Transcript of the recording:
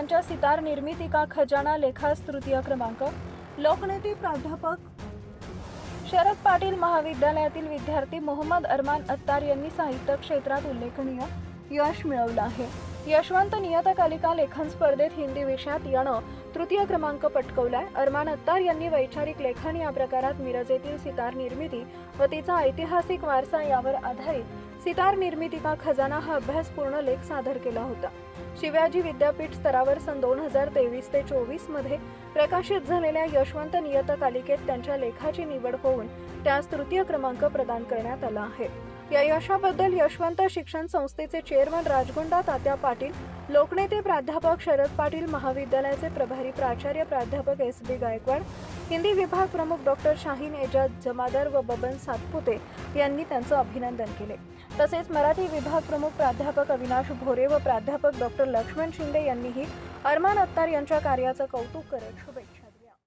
यांच्या सितार निर्मिती का खजाना लेखास तृतीय क्रमांक। लोकनेते प्राध्यापक शरद पाटील महाविद्यालयातील विद्यार्थी मोहम्मद अरमान अत्तार यांनी साहित्य क्षेत्रात उल्लेखनीय यश मिळवलं आहे। यशवंत नियतकालिका लेखन स्पर्धेत हिंदी विषयात यानं तृतीय क्रमांक पटकावलाय। अरमान अत्तार यांनी वैचारिक लेखन या प्रकारात मिरज येथील सितार निर्मिती व तिचा ऐतिहासिक वारसा यावर आधारित सितार निर्मिती का खजाना हा अभ्यासपूर्ण लेख सादर केला होता। शिवाजी विद्यापीठ स्तरावर सन 2023 ते 24 मध्ये प्रकाशित झालेल्या यशवंत नियतकालिकेत त्यांच्या लेखाची निवड होऊन त्यास तृतीय क्रमांक प्रदान करण्यात आला आहे। या यशाबद्दल यशवंत शिक्षण संस्थेचे चेअरमन राजगुंडा तात्या पाटील, लोकनेते प्राध्यापक शरद पाटील महाविद्यालयाचे प्रभारी प्राचार्य प्राध्यापक SB गायकवाड, हिंदी विभाग प्रमुख डॉक्टर शाहीन एजाज जमादार व बबन सातपुते यांनी त्यांचं अभिनंदन केले। तसेच मराठी विभाग प्रमुख प्राध्यापक अविनाश भोरे व प्राध्यापक डॉक्टर लक्ष्मण शिंदे यांनीही अरमान अत्तार यांच्या कार्याचं कौतुक करत शुभेच्छा